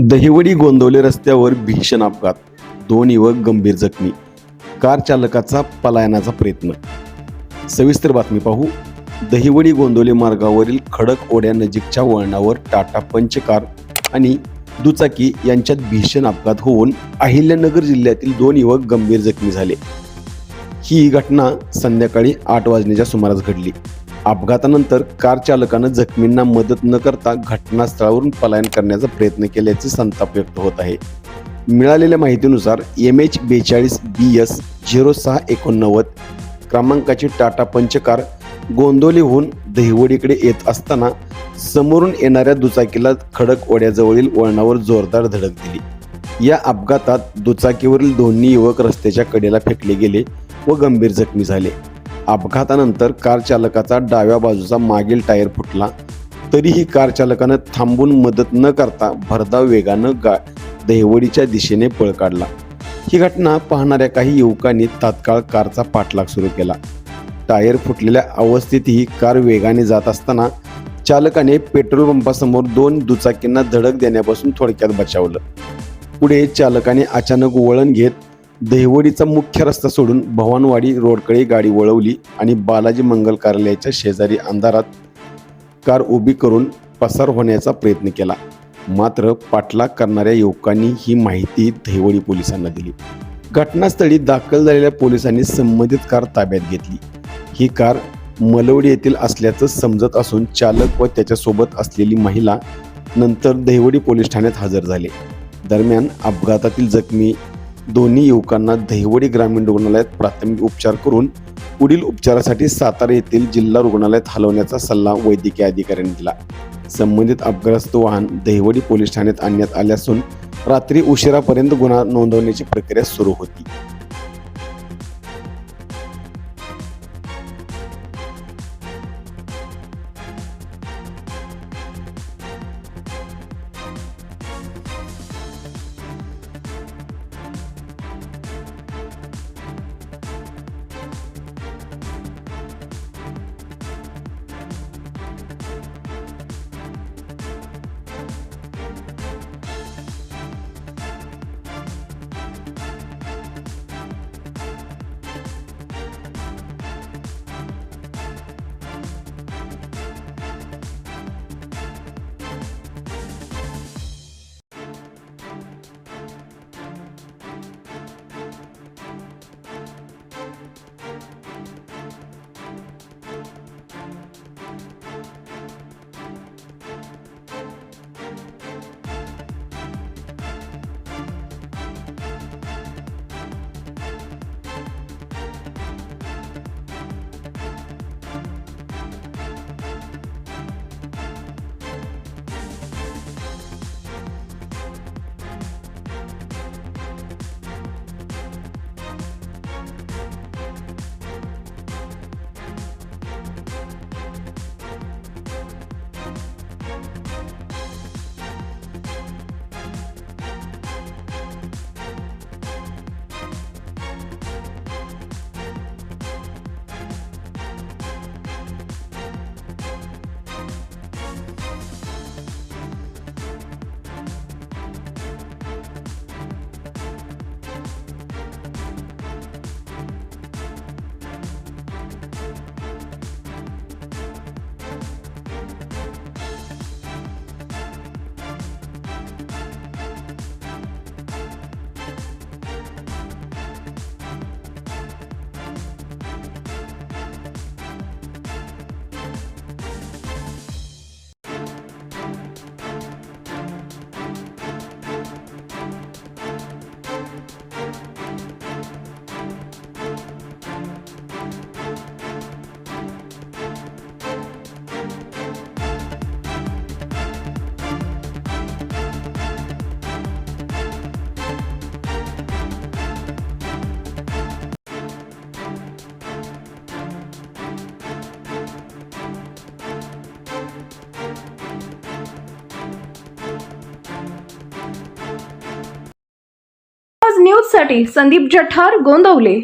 दहिवडी गोंदवले रस्त्यावर भीषण अपघात, 2 युवक गंभीर जखमी, कार चालकाचा पलायनाचा प्रयत्न. सविस्तर बातमी पाहू. दहिवडी गोंदवले मार्गावरील खडक ओढ्यानजीकच्या वळणावर टाटा पंच कार आणि दुचाकी यांच्यात भीषण अपघात होऊन अहिल्यानगर जिल्ह्यातील 2 युवक गंभीर जखमी झाले. ही घटना संध्याकाळी 8 वाजण्याच्या सुमारास घडली. अपघातानंतर कार चालकानं जखमींना मदत न करता घटनास्थळावरून पलायन करण्याचा प्रयत्न केल्याचे संताप व्यक्त होत आहे. मिळालेल्या माहितीनुसार MH42BS 0689 क्रमांकाची टाटा पंच कार गोंदवलेहून दहिवडीकडे येत असताना समोरून येणाऱ्या दुचाकीला खडक ओढ्याजवळील वळणावर जोरदार धडक दिली. या अपघातात दुचाकीवरील दोन्ही युवक रस्त्याच्या कडेला फेकले गेले व गंभीर जखमी झाले. अपघातानंतर कार चालकाचा डाव्या बाजूचा मागील टायर फुटला. तरीही कार चालकानं थांबून मदत न करता भरधाव वेगानं दहिवडीच्या दिशेने पळ काढला. ही घटना पाहणाऱ्या काही युवकांनी तात्काळ कारचा पाठलाग सुरू केला. टायर फुटलेल्या अवस्थेतही कार वेगाने जात असताना चालकाने पेट्रोल पंपासमोर 2 दुचाकींना धडक देण्यापासून थोडक्यात बचावलं. पुढे चालकाने अचानक वळण घेत दहिवडीचा मुख्य रस्ता सोडून भवानवाडी रोडकडे गाडी वळवली आणि बालाजी मंगल कार्यालयाच्या शेजारी अंधारात कार उभी करून पसार होण्याचा प्रयत्न केला. मात्र पाठलाग करणाऱ्या युवकांनी ही माहिती दहिवडी पोलिसांना दिली. घटनास्थळी दाखल झालेल्या पोलिसांनी संबंधित कार ताब्यात घेतली. ही कार मलवडी येथील असल्याचं समजत असून चालक व त्याच्यासोबत असलेली महिला नंतर दहिवडी पोलीस ठाण्यात हजर झाले. दरम्यान अपघातातील जखमी दोन्ही युवकांना दहिवडी ग्रामीण रुग्णालयात प्राथमिक उपचार करून पुढील उपचारासाठी सातारा येथील जिल्हा रुग्णालयात हलवण्याचा सल्ला वैद्यकीय अधिकाऱ्यांनी दिला. संबंधित अपघातग्रस्त वाहन दहिवडी पोलीस ठाण्यात आणण्यात आले असून रात्री उशिरापर्यंत गुन्हा नोंदवण्याची प्रक्रिया सुरू होती. न्यूज साठी संदीप जठार, गोंदवले.